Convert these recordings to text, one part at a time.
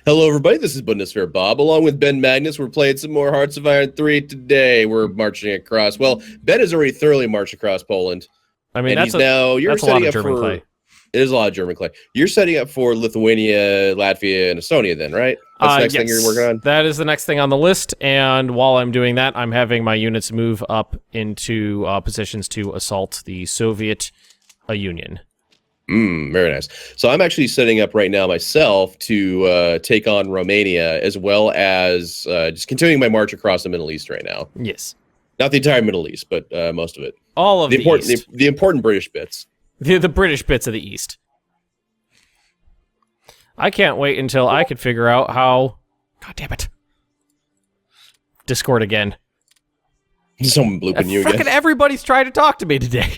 Hello, everybody. This is Bundeswehr Bob. Along with Ben Magnus, we're playing some more Hearts of Iron 3 today. We're marching across. Well, Ben has already thoroughly marched across Poland. I mean, and that's he's now. You're that's a lot setting of up German for. clay. It is a lot of German clay. You're setting up for Lithuania, Latvia, and Estonia, then, right? That's the next thing you're working on. That is the next thing on the list. And while I'm doing that, I'm having my units move up into positions to assault the Soviet Union. Very nice. So I'm actually setting up right now myself to take on Romania, as well as just continuing my march across the Middle East right now. Yes. Not the entire Middle East, but most of it. All of the East. The important British bits. The British bits of the East. I can't wait until I could figure out how... God damn it. Discord again. Someone blooping you again. Frickin' everybody's trying to talk to me today.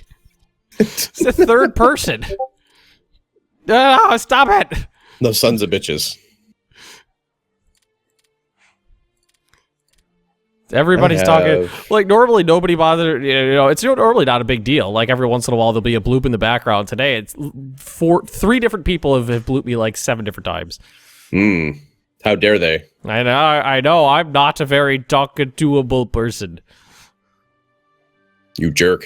It's the third person. Oh, stop it! Those sons of bitches. Everybody's talking. Like, normally nobody bothered. You know, it's normally not a big deal. Like, every once in a while there'll be a bloop in the background. Today, it's three different people have blooped me like 7 different times. How dare they? I know. I'm not a very talkable person. You jerk.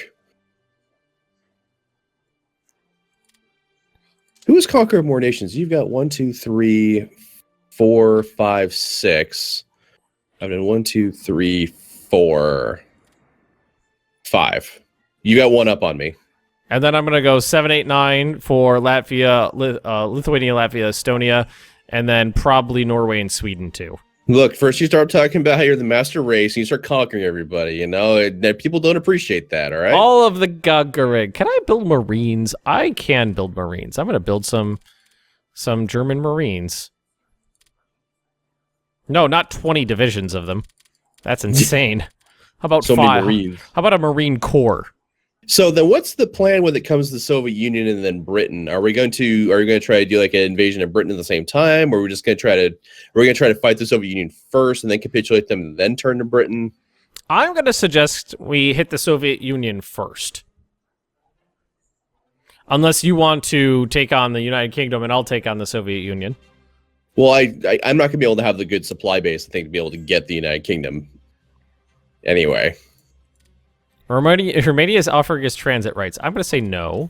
Who has conquered more nations? You've got 1, 2, 3, 4, 5, 6. I've done 1, 2, 3, 4, 5. You got one up on me. And then I'm going to go 7, 8, 9 for Latvia, Lithuania, Latvia, Estonia, and then probably Norway and Sweden too. Look, first you start talking about how you're the master race, and you start conquering everybody, you know? And people don't appreciate that, all right? All of the Gagarig. Can I build Marines? I can build Marines. I'm going to build some German Marines. No, not 20 divisions of them. That's insane. How about so 5? Many Marines. How about a Marine Corps? So then what's the plan when it comes to the Soviet Union and then Britain? Are we going to try to do like an invasion of Britain at the same time, or are we just going to try to fight the Soviet Union first and then capitulate them and then turn to Britain? I'm going to suggest we hit the Soviet Union first. Unless you want to take on the United Kingdom and I'll take on the Soviet Union. Well, I'm not going to be able to have the good supply base, I think, to be able to get the United Kingdom. Anyway. Romania is offering us transit rights. I'm going to say no.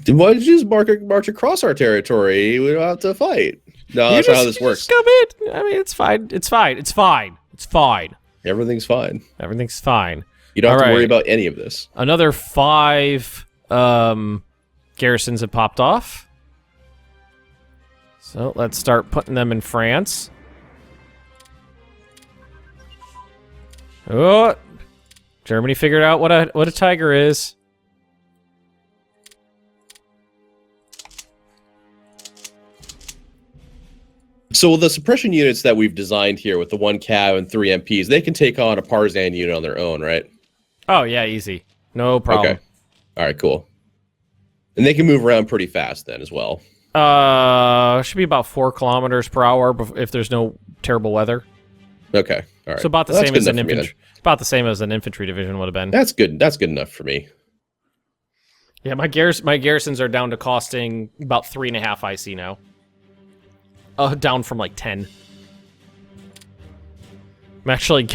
Why don't you just march across our territory? We don't have to fight. No, that's not how this works. Just come in. I mean, it's fine. It's fine. It's fine. It's fine. Everything's fine. Everything's fine. You don't have to worry about any of this. Another 5 garrisons have popped off. So let's start putting them in France. Oh, Germany figured out what a tiger is. So the suppression units that we've designed here with the 1 cav and 3 MPs, they can take on a partisan unit on their own, right? Oh, yeah, easy. No problem. Okay. All right, cool. And they can move around pretty fast then as well. Should be about 4 kilometers per hour if there's no terrible weather. Okay, all right. So about the same as an infantry. About the same as an infantry division would have been. That's good. That's good enough for me. Yeah, my garrisons are down to costing about 3.5 IC now. Down from like 10. I'm actually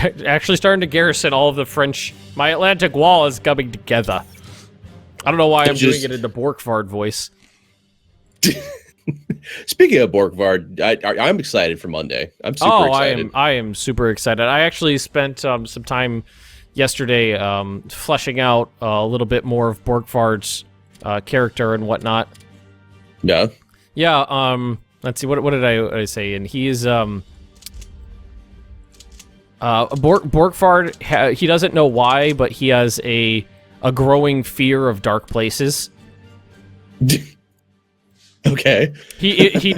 starting to garrison all of the French. My Atlantic Wall is coming together. I don't know why I'm doing it in the Borgvard voice. Speaking of Borgvard, I'm excited for Monday. I'm super excited. I am super excited. I actually spent some time yesterday fleshing out a little bit more of Borgvard's character and whatnot. Yeah. Yeah. Let's see. What did I say? And he is Borgvard. He doesn't know why, but he has a growing fear of dark places. Okay. He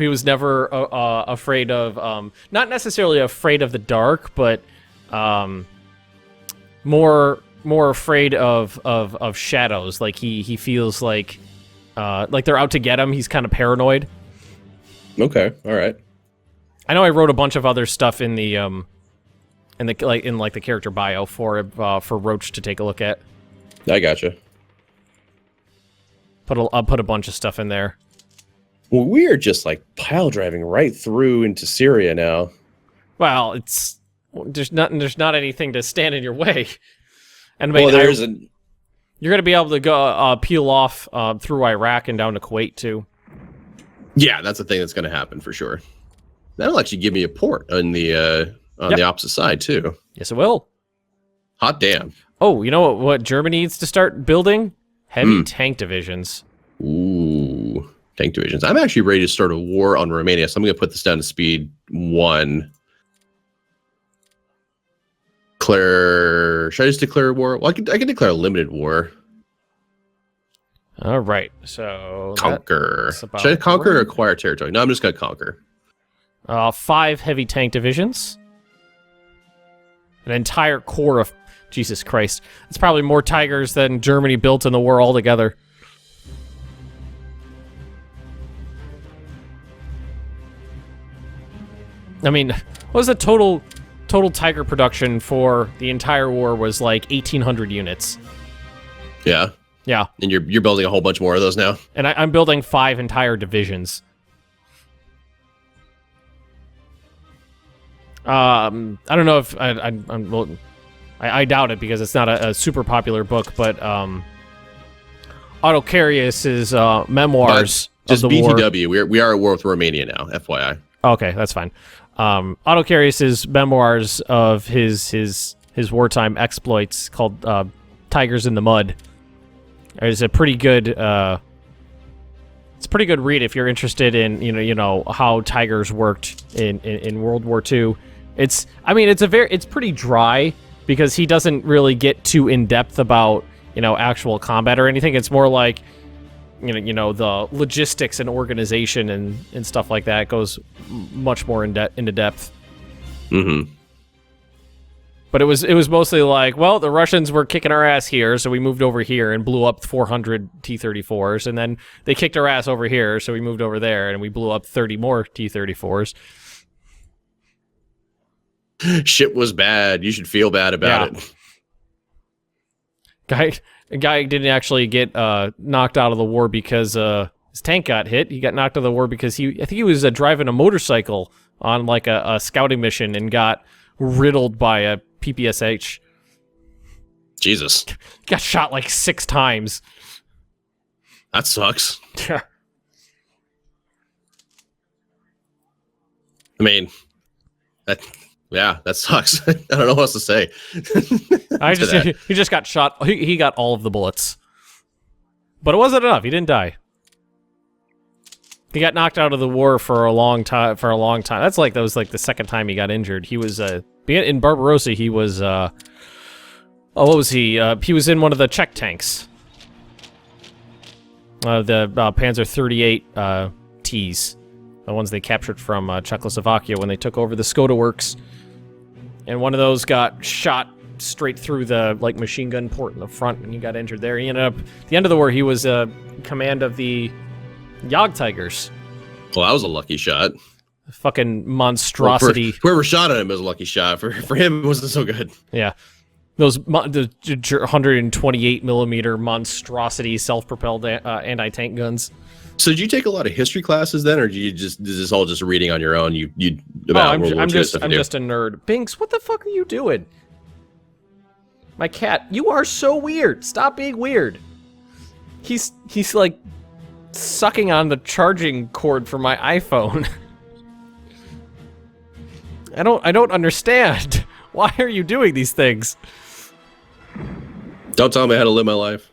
was never afraid of not necessarily afraid of the dark, but more afraid of shadows. Like he feels like they're out to get him. He's kind of paranoid. Okay. All right. I know I wrote a bunch of other stuff in the the character bio for Roach to take a look at. I gotcha. I'll put a bunch of stuff in there. Well, we are just like pile driving right through into Syria now. Well, there's not anything to stand in your way. And Well, you're going to be able to go peel off through Iraq and down to Kuwait too. Yeah, that's the thing that's going to happen for sure. That'll actually give me a port on the opposite side too. Yes, it will. Hot damn. Oh, you know what Germany needs to start building? Heavy tank divisions. Ooh, tank divisions. I'm actually ready to start a war on Romania, so I'm going to put this down to speed 1. Should I just declare war? Well, I can declare a limited war. All right, so conquer. Should I conquer or acquire territory? No, I'm just going to conquer. 5 heavy tank divisions. An entire corps of... Jesus Christ. It's probably more Tigers than Germany built in the war altogether. I mean, what was the total Tiger production for the entire war was like 1,800 units. Yeah? Yeah. And you're building a whole bunch more of those now? And I'm building 5 entire divisions. I don't know if... I doubt it because it's not a super popular book, but Otto Carius's memoirs of the BTW, war. We are at war with Romania now, FYI. Okay, that's fine. Otto Carius's memoirs of his wartime exploits called Tigers in the Mud. It's a pretty good read if you're interested in you know how Tigers worked in World War II. It's pretty dry because he doesn't really get too in depth about actual combat or anything. It's more like the logistics and organization and stuff like that. It goes much more into depth. Mm-hmm. But it was mostly like, well, the Russians were kicking our ass here, so we moved over here and blew up 400 T-34s, and then they kicked our ass over here, so we moved over there and we blew up 30 more T-34s. Shit was bad. You should feel bad about it. A guy didn't actually get knocked out of the war because his tank got hit. He got knocked out of the war because I think he was driving a motorcycle on like a scouting mission and got riddled by a PPSH. Jesus. Got shot like 6 times. That sucks. Yeah. I mean, that sucks. I don't know what else to say. He just got shot. He got all of the bullets. But it wasn't enough. He didn't die. He got knocked out of the war for a long time. That was like the second time he got injured. He was in Barbarossa. He was what was he? He was in one of the Czech tanks. The Panzer 38 Ts, the ones they captured from Czechoslovakia when they took over the Skoda works. And one of those got shot straight through the machine gun port in the front, and he got injured there. He ended up at the end of the war. He was command of the Jagd Tigers. Well, that was a lucky shot. Fucking monstrosity. Well, whoever shot at him was a lucky shot. For him, it wasn't so good. Yeah. The 128 millimeter monstrosity self-propelled anti-tank guns. So did you take a lot of history classes then, or is this all just reading on your own? I'm just a nerd. Binks, what the fuck are you doing? My cat, you are so weird. Stop being weird. He's like sucking on the charging cord for my iPhone. I don't understand. Why are you doing these things? Don't tell me how to live my life.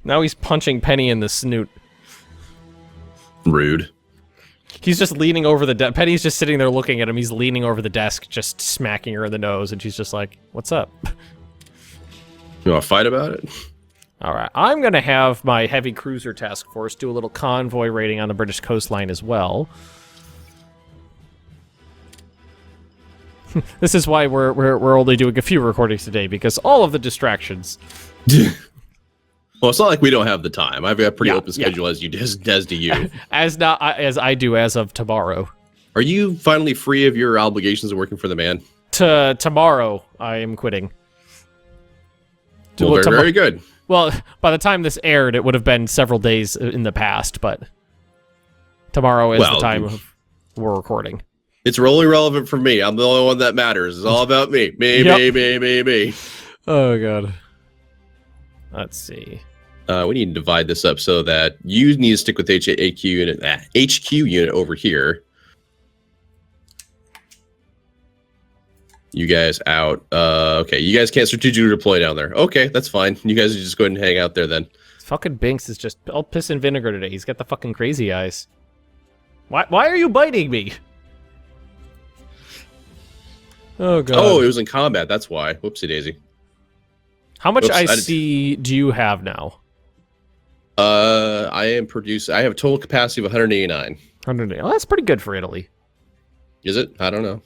Now he's punching Penny in the snoot. Rude. He's just leaning over the desk. Penny's just sitting there looking at him. He's leaning over the desk, just smacking her in the nose, and she's just like, "What's up?" You want to fight about it? All right. I'm going to have my heavy cruiser task force do a little convoy raiding on the British coastline as well. This is why we're only doing a few recordings today, because all of the distractions. Well, it's not like we don't have the time. I've got a pretty open schedule as do you. as I do as of tomorrow. Are you finally free of your obligations of working for the man? Tomorrow, I am quitting. Well, very good. Well, by the time this aired, it would have been several days in the past, but Tomorrow is the time we're recording. It's really relevant for me. I'm the only one that matters. It's all about me. Me. Oh, God. Let's see. We need to divide this up so that you need to stick with HQ unit over here. You guys out. Okay, you guys can't strategically deploy down there. Okay, that's fine. You guys just go ahead and hang out there then. Fucking Binks is just all piss and vinegar today. He's got the fucking crazy eyes. Why are you biting me? Oh, God. Oh, it was in combat. That's why. Whoopsie daisy. How much IC do you have now? I am producing. I have a total capacity of 189. 180. Well, that's pretty good for Italy. Is it? I don't know.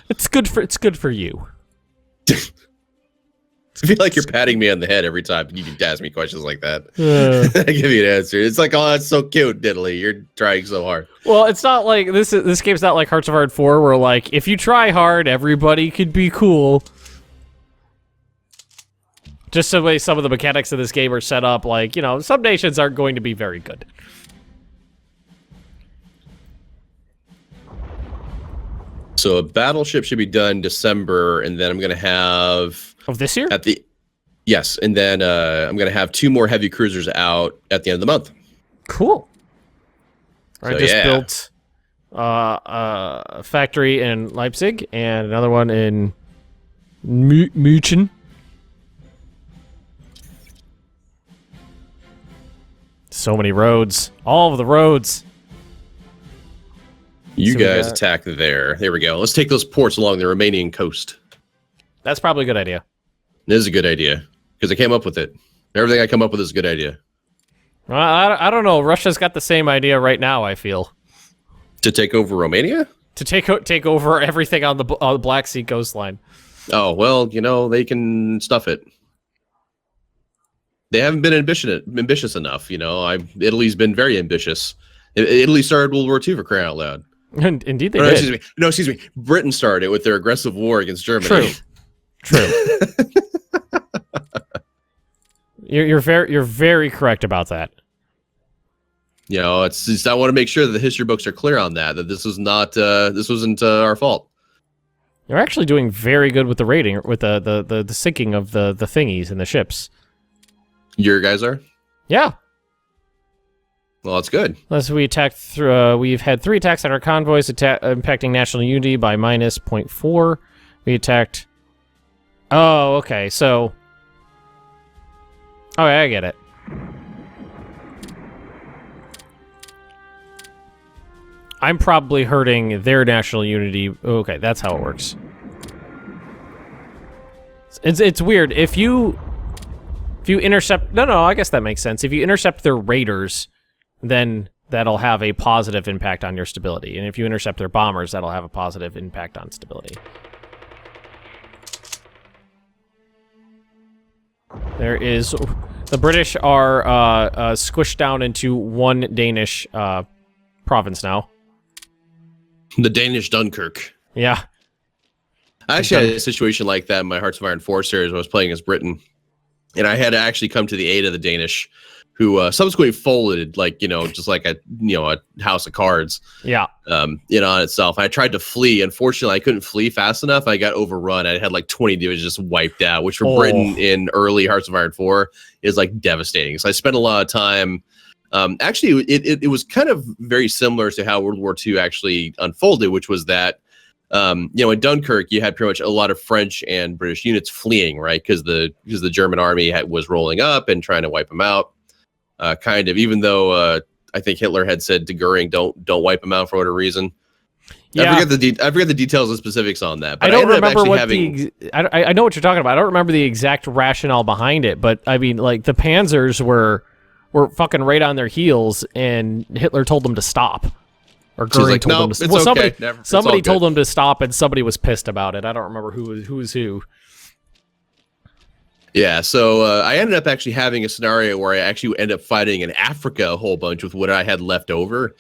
It's good for you. I feel like you're patting me on the head every time you can ask me questions like that. I give you an answer. It's like, oh, that's so cute, Diddley. You're trying so hard. Well, it's not like this game's not like Hearts of Iron 4, where like if you try hard, everybody could be cool. Just the way some of the mechanics of this game are set up, like, you know, some nations aren't going to be very good. So a battleship should be done December, and then I'm going to have... Of this year? Yes, and then I'm going to have 2 more heavy cruisers out at the end of the month. Cool. So, I just built a factory in Leipzig and another one in München. So many roads. All of the roads. You guys attack there. There we go. Let's take those ports along the Romanian coast. That's probably a good idea. It is a good idea because I came up with it. Everything I come up with is a good idea. Well, I don't know. Russia's got the same idea right now, I feel. To take over Romania? To take over everything on the Black Sea coastline. Oh, well, you know, they can stuff it. They haven't been ambitious enough, you know. Italy's been very ambitious. Italy started World War II for crying out loud. Indeed they did. Excuse me. Britain started with their aggressive war against Germany. True. You're very correct about that. You know, it's just, I want to make sure that the history books are clear on that this was not this wasn't our fault. You're actually doing very good with the rating, with the sinking of the thingies and the ships. Your guys are? Yeah. Well, that's good. Unless we attacked through, we've had 3 attacks on our convoys, impacting national unity by minus 0.4. We attacked. Oh, okay. So. Oh, yeah, I get it. I'm probably hurting their national unity. Okay, that's how it works. It's weird. If you intercept... No, I guess that makes sense. If you intercept their raiders, then that'll have a positive impact on your stability. And if you intercept their bombers, that'll have a positive impact on stability. There is... The British are squished down into 1 Danish province now. The Danish Dunkirk. Yeah. I actually had a situation like that in my Hearts of Iron 4 series when I was playing as Britain. And I had to actually come to the aid of the Danish, who subsequently folded, like, you know, just like a house of cards. Yeah. On itself. I tried to flee. Unfortunately, I couldn't flee fast enough. I got overrun. I had like 20 divisions just wiped out, which for Britain in early Hearts of Iron 4 is like devastating. So I spent a lot of time. Actually, it was kind of very similar to how World War II actually unfolded, which was that, in Dunkirk, you had pretty much a lot of French and British units fleeing, right? Because the German army was rolling up and trying to wipe them out. Kind of, even though I think Hitler had said to Goering, "Don't wipe them out for whatever reason." Yeah. I forget the details and specifics on that. But I don't remember what I know what you're talking about. I don't remember the exact rationale behind it, but I mean, like, the Panzers were fucking right on their heels, and Hitler told them to stop. Or Goering told them to stop. Well, somebody told them to stop, and somebody was pissed about it. I don't remember who was who. Yeah, so I ended up actually having a scenario where I actually ended up fighting in Africa a whole bunch with what I had left over,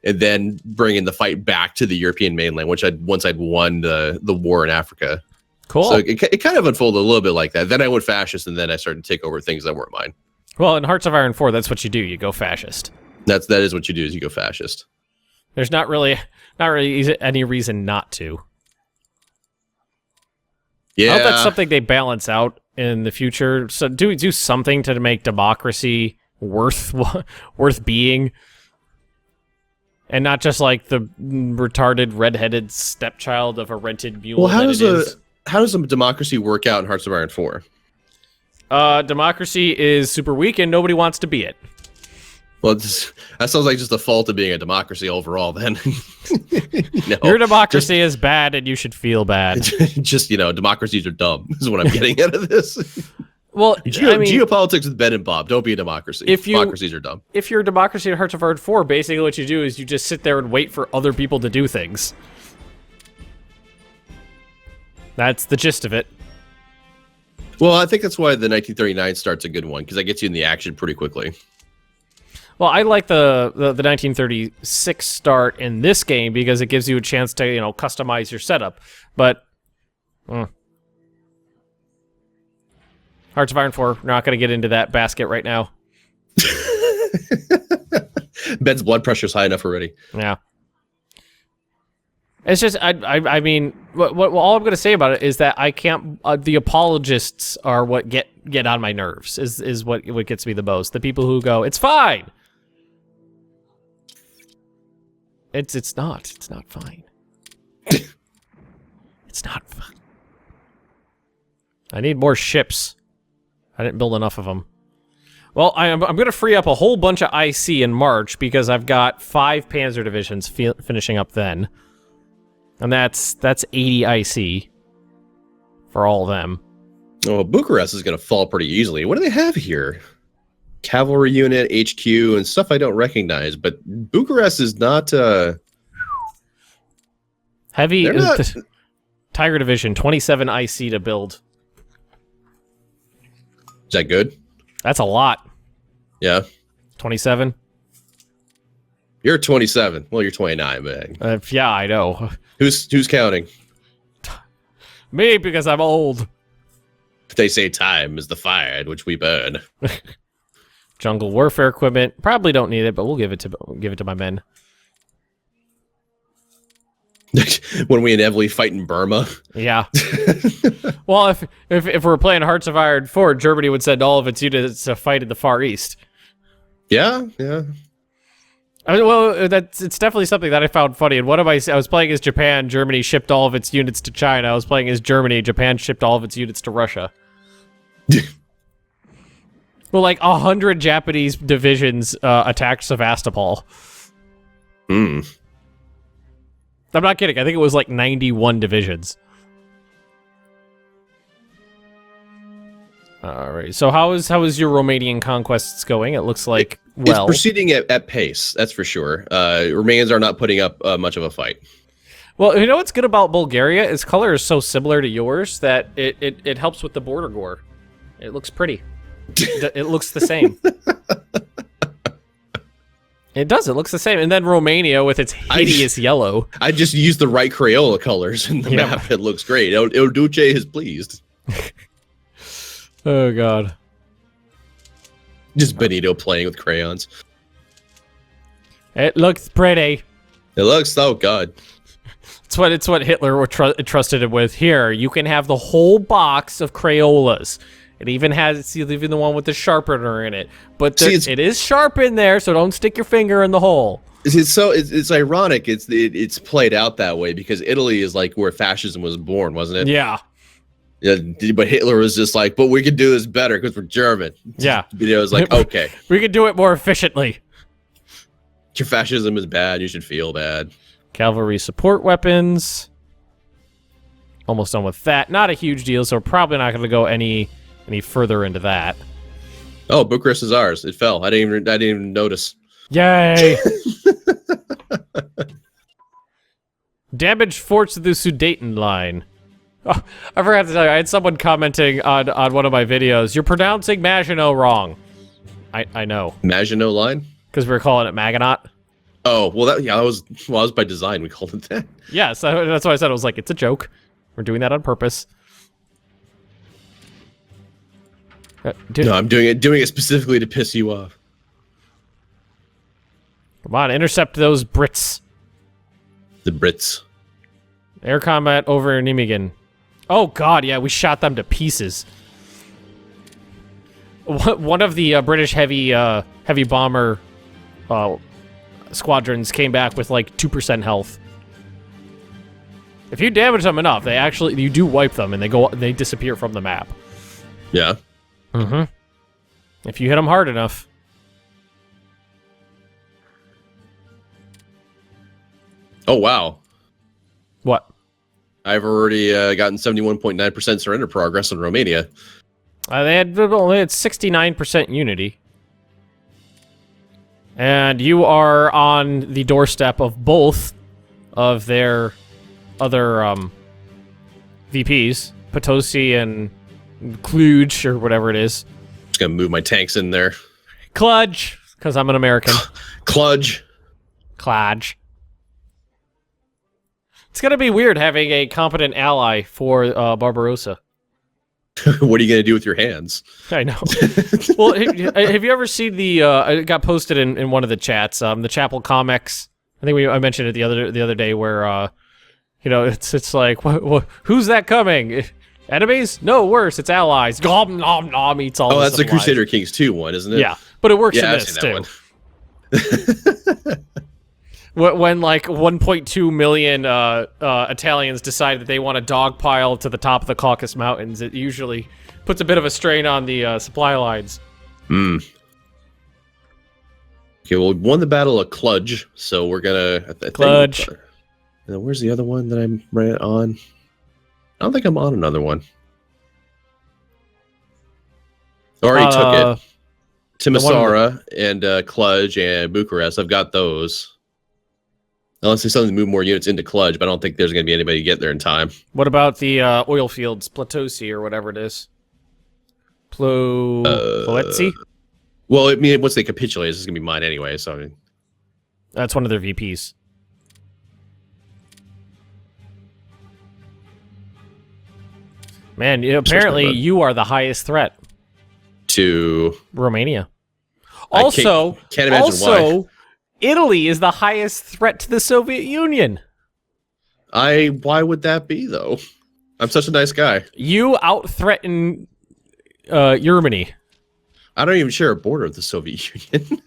and then bringing the fight back to the European mainland, once I'd won the war in Africa. Cool. So it kind of unfolded a little bit like that. Then I went fascist, and then I started to take over things that weren't mine. Well, in Hearts of Iron 4, that's what you do. You go fascist. That is what you do, is you go fascist. There's not really any reason not to. Yeah. I hope that's something they balance out in the future. So do something to make democracy worth being, and not just like the retarded redheaded stepchild of a rented mule. Well, how does a democracy work out in Hearts of Iron 4? Democracy is super weak and nobody wants to be it. Well, that sounds like just the fault of being a democracy overall, then. Your democracy is bad and you should feel bad. Just, democracies are dumb, is what I'm getting out of this. Well, geopolitics with Ben and Bob. Don't be a democracy. Democracies are dumb. If you're a democracy in Hearts of Iron 4, basically what you do is you just sit there and wait for other people to do things. That's the gist of it. Well, I think that's why the 1939 start's a good one, because that gets you in the action pretty quickly. Well, I like the 1936 start in this game because it gives you a chance to, customize your setup. But Hearts of Iron 4, we're not going to get into that basket right now. Ben's blood pressure's high enough already. Yeah. It's just, I mean, all I'm going to say about it is that I can't, the apologists are what get on my nerves, is what gets me the most. The people who go, it's fine. It's not fine. It's not fine. I need more ships. I didn't build enough of them. Well, I'm going to free up a whole bunch of IC in March because I've got 5 Panzer divisions finishing up then. And that's 80 IC for all of them. Oh, Bucharest is going to fall pretty easily. What do they have here? Cavalry unit, HQ, and stuff I don't recognize. But Bucharest is not... Heavy Tiger Division, 27 IC to build. Is that good? That's a lot. Yeah. 27? You're 27. Well, you're 29, man. Yeah, I know. Who's counting? Me, because I'm old. They say time is the fire at which we burn. Jungle warfare equipment. Probably don't need it, but we'll give it to my men. When we inevitably fight in Burma. Yeah. Well, if we're playing Hearts of Iron 4, Germany would send all of its units to fight in the Far East. Yeah, yeah. I mean, well, it's definitely something that I found funny. And I was playing as Japan, Germany shipped all of its units to China. I was playing as Germany, Japan shipped all of its units to Russia. Well, like 100 Japanese divisions attacked Sevastopol. Hmm. I'm not kidding. I think it was like 91 divisions. All right. So how is your Romanian conquests going? It looks like it's proceeding at pace. That's for sure. Romanians are not putting up much of a fight. Well, you know what's good about Bulgaria? Its color is so similar to yours that it helps with the border gore. It looks pretty. It looks the same. It does. It looks the same. And then Romania with its hideous yellow. I just used the right Crayola colors in the map. It looks great. Il Duce is pleased. Oh, God. Just Benito playing with crayons. It looks pretty. It looks, oh, God. It's what Hitler trusted him with. Here, you can have the whole box of Crayolas. It even has even the one with the sharpener in it. But it is sharp in there, so don't stick your finger in the hole. It's ironic. It's played out that way because Italy is like where fascism was born, wasn't it? Yeah. Yeah, but Hitler was just like, but we could do this better because we're German. Yeah. It was like, okay. We could do it more efficiently. Your fascism is bad. You should feel bad. Cavalry support weapons. Almost done with that. Not a huge deal, so we're probably not going to go any further into that. Oh, Bucharest is ours. It fell. I didn't even notice. Yay! Damaged forts of the Sudeten line. Oh, I forgot to tell you, I had someone commenting on one of my videos. You're pronouncing Maginot wrong. I know. Maginot line? Because we were calling it Maginot. Oh, well, that was by design. We called it that. Yeah, so that's why I said I was like, it's a joke. We're doing that on purpose. No, I'm doing it specifically to piss you off. Come on, intercept those Brits. The Brits. Air combat over Nijmegen. Oh god, yeah, we shot them to pieces. One of the British heavy bomber squadrons came back with like 2% health. If you damage them enough, you do wipe them and they disappear from the map. Yeah. Mm-hmm. If you hit them hard enough. Oh wow. What? I've already gotten 71.9% surrender progress in Romania. They had 69% unity. And you are on the doorstep of both of their other VPs, Potosi and Kluge, or whatever it is. Just gonna move my tanks in there. Kludge, because I'm an American. Kludge. Kludge. It's gonna be weird having a competent ally for Barbarossa. What are you gonna do with your hands? I know. Well, have you ever seen the? It got posted in one of the chats. The Chapel comics. I think I mentioned it the other day where, it's like, who's that coming? Enemies? No, worse, it's allies. Nom nom nom eats all. Oh, that's the supplies. Crusader Kings 2 one, isn't it? Yeah, but it works in I've this seen too. that one. When like 1.2 million Italians decide that they want to dogpile to the top of the Caucasus Mountains, it usually puts a bit of a strain on the supply lines. Hmm. Okay, well, we won the Battle of Kludge, so we're gonna... Kludge. And then where's the other one that I'm on? I don't think I'm on another one. Already took it. Timisoara and Kludge and Bucharest. I've got those. Unless there's something to move more units into Kludge, but I don't think there's going to be anybody to get there in time. What about the oil fields, Platosi or whatever it is? Ploetzi? Well, I mean, once they capitulate, this is going to be mine anyway, so I mean... That's one of their VPs. Man, apparently you are the highest threat. To... Romania. I can't imagine why. Italy is the highest threat to the Soviet Union. Why would that be, though? I'm such a nice guy. You out-threaten Germany. I don't even share a border with the Soviet Union.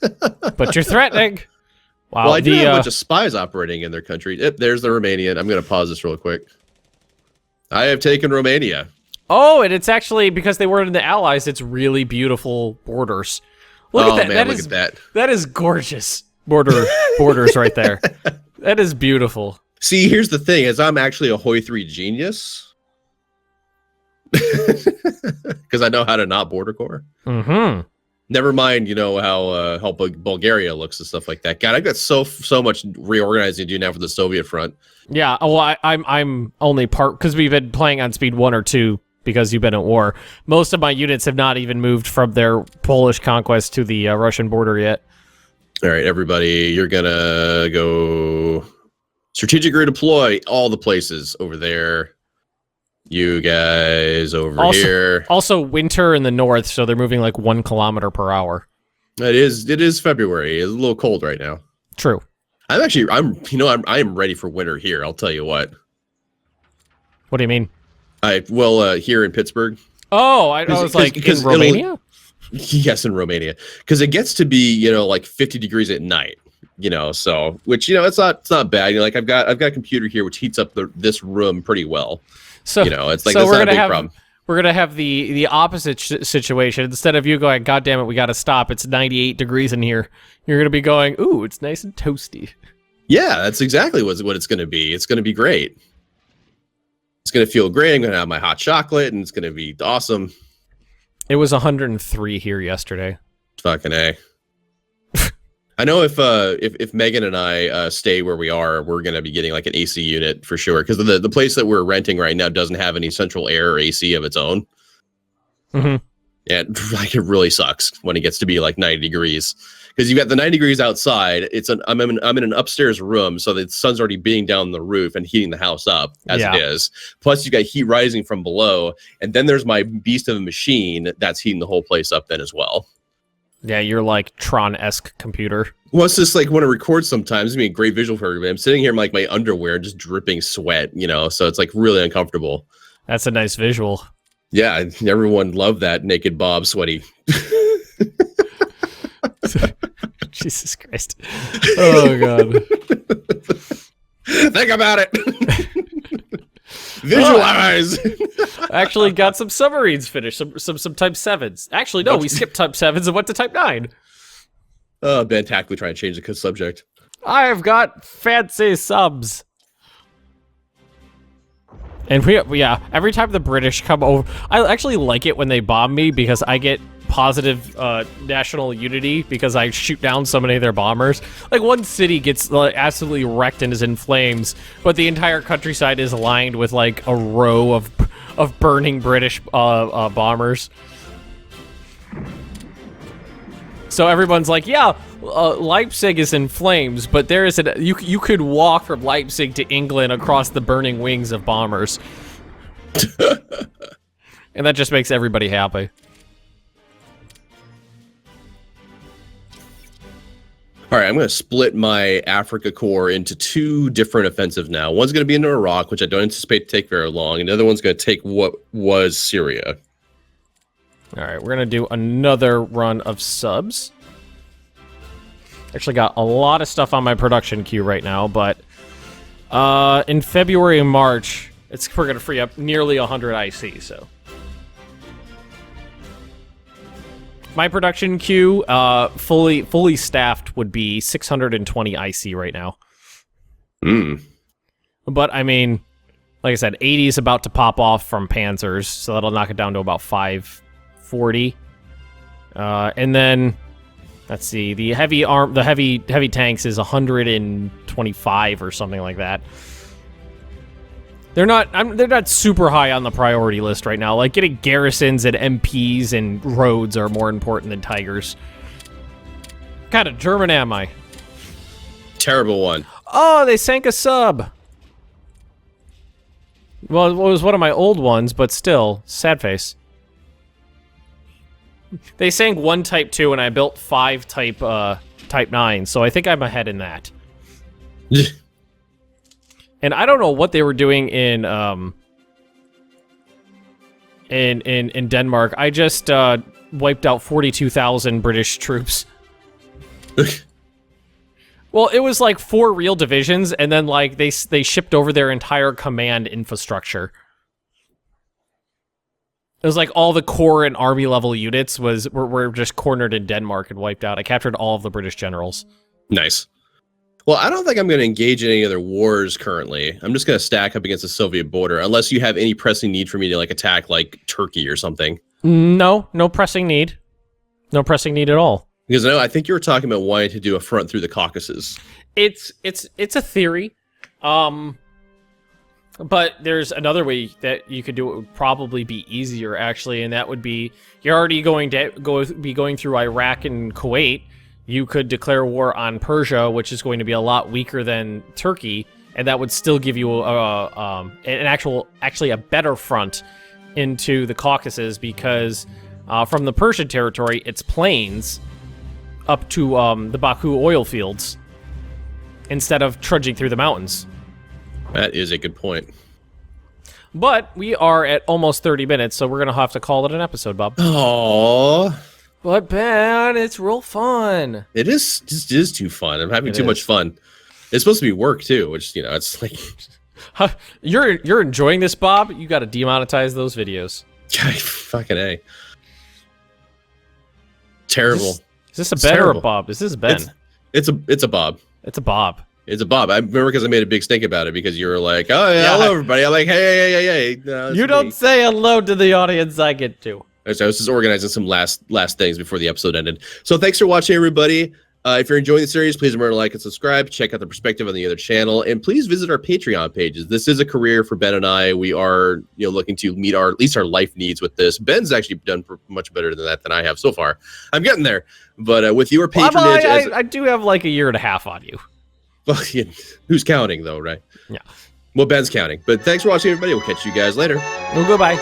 But you're threatening. Wow. Well, I do have a bunch of spies operating in their country. There's the Romanian. I'm going to pause this real quick. I have taken Romania. Oh, and it's actually, because they weren't in the Allies, it's really beautiful borders. Look at that. Man, look at that. That is gorgeous. Borders right there. That is beautiful. See, here's the thing, is I'm actually a Hoi 3 genius. Because I know how to not border core. Mm-hmm. Never mind, how Bulgaria looks and stuff like that. God, I've got so much reorganizing to do now for the Soviet front. Yeah, well, I'm only because we've been playing on speed 1 or 2 because you've been at war. Most of my units have not even moved from their Polish conquest to the Russian border yet. All right, everybody, you're gonna go strategic redeploy all the places over there. You guys over here. Also, winter in the north, so they're moving like 1 kilometer per hour. It is February. It's a little cold right now. True. I am ready for winter here. I'll tell you what. What do you mean? Here in Pittsburgh. Oh, I was like, in Romania? Yes, in Romania, because it gets to be like 50 degrees at night. So which it's not bad. Like I've got a computer here which heats up this room pretty well. So it's like that's not a big problem. We're gonna have the opposite situation. Instead of you going, God damn it, we got to stop. It's 98 degrees in here. You're gonna be going, ooh, it's nice and toasty. Yeah, that's exactly what it's gonna be. It's gonna be great. It's gonna feel great. I'm gonna have my hot chocolate, and it's gonna be awesome. It was 103 here yesterday. Fucking A. I know if Megan and I stay where we are, we're gonna be getting like an AC unit for sure. Because the place that we're renting right now doesn't have any central air or AC of its own. Mm-hmm. And like it really sucks when it gets to be like 90 degrees. Because you got the 90 degrees outside. I'm in an upstairs room, so the sun's already beating down the roof and heating the house up as it is. Plus, you got heat rising from below, and then there's my beast of a machine that's heating the whole place up then as well. Yeah, you're like Tron-esque computer. Well, it's just like when I record sometimes, I mean, great visual for everybody. I'm sitting here in like my underwear, just dripping sweat, you know, so it's like really uncomfortable. That's a nice visual. Yeah, everyone loved that naked Bob sweaty. Jesus Christ. Oh, God. Think about it. Visualize. Actually got some submarines finished, some type 7s. Actually, no, we skipped type 7s and went to type 9. Ben tactically trying to change the subject. I've got fancy subs. And yeah, every time the British come over, I actually like it when they bomb me because I get positive national unity because I shoot down so many of their bombers. Like one city gets absolutely wrecked and is in flames, but the entire countryside is lined with like a row of burning British bombers. So everyone's like, yeah, Leipzig is in flames, but there is you could walk from Leipzig to England across the burning wings of bombers. And that just makes everybody happy. All right, I'm going to split my Africa Corps into 2 different offensives now. One's going to be into Iraq, which I don't anticipate to take very long, and the other one's going to take what was Syria. All right, we're going to do another run of subs. Actually got a lot of stuff on my production queue right now, but in February and March, we're going to free up nearly 100 IC, so. My production queue, fully staffed, would be 620 IC right now. But, I mean, like I said, 80 is about to pop off from Panzers, so that'll knock it down to about 540. And then, let's see, the heavy tanks is 125 or something like that. They're not super high on the priority list right now. Like getting garrisons and MPs and roads are more important than Tigers. What kind of German am I? Terrible one. Oh, they sank a sub. Well, it was one of my old ones, but still, sad face. They sank 1 Type 2, and I built 5 Type 9, so I think I'm ahead in that. And I don't know what they were doing in Denmark. I just wiped out 42,000 British troops. Well, it was like 4 real divisions, and then like they shipped over their entire command infrastructure. It was like all the core and army level units were just cornered in Denmark and wiped out. I captured all of the British generals. Nice. Well, I don't think I'm going to engage in any other wars currently. I'm just going to stack up against the Soviet border, unless you have any pressing need for me to like attack like Turkey or something. No pressing need. No pressing need at all. Because I think you were talking about wanting to do a front through the Caucasus. It's a theory. But there's another way that you could do it would probably be easier, actually, and that would be you're already going to be going through Iraq and Kuwait. You could declare war on Persia, which is going to be a lot weaker than Turkey, and that would still give you actually a better front into the Caucasus because from the Persian territory, it's plains up to the Baku oil fields instead of trudging through the mountains. That is a good point. But we are at almost 30 minutes, so we're going to have to call it an episode, Bob. Aww. But, Ben, it's real fun. It is too fun. I'm having too much fun. It's supposed to be work, too, which, it's like... You're enjoying this, Bob? You got to demonetize those videos. Fucking A. Terrible. Is this a Ben or a Bob? Is this Ben? It's a Bob. It's a Bob. It's a Bob. I remember because I made a big stink about it because you were like, oh, yeah, hello, everybody. I'm like, hey. No, you don't say hello to the audience I get to. So I was just organizing some last things before the episode ended. So thanks for watching, everybody. If you're enjoying the series, please remember to like and subscribe. Check out the perspective on the other channel, and please visit our Patreon pages. This is a career for Ben and I. We are, looking to meet at least our life needs with this. Ben's actually done much better than that than I have so far. I'm getting there, but with your patronage, I do have like a year and a half on you. Well, who's counting though, right? Yeah. Well, Ben's counting. But thanks for watching, everybody. We'll catch you guys later. Well, goodbye.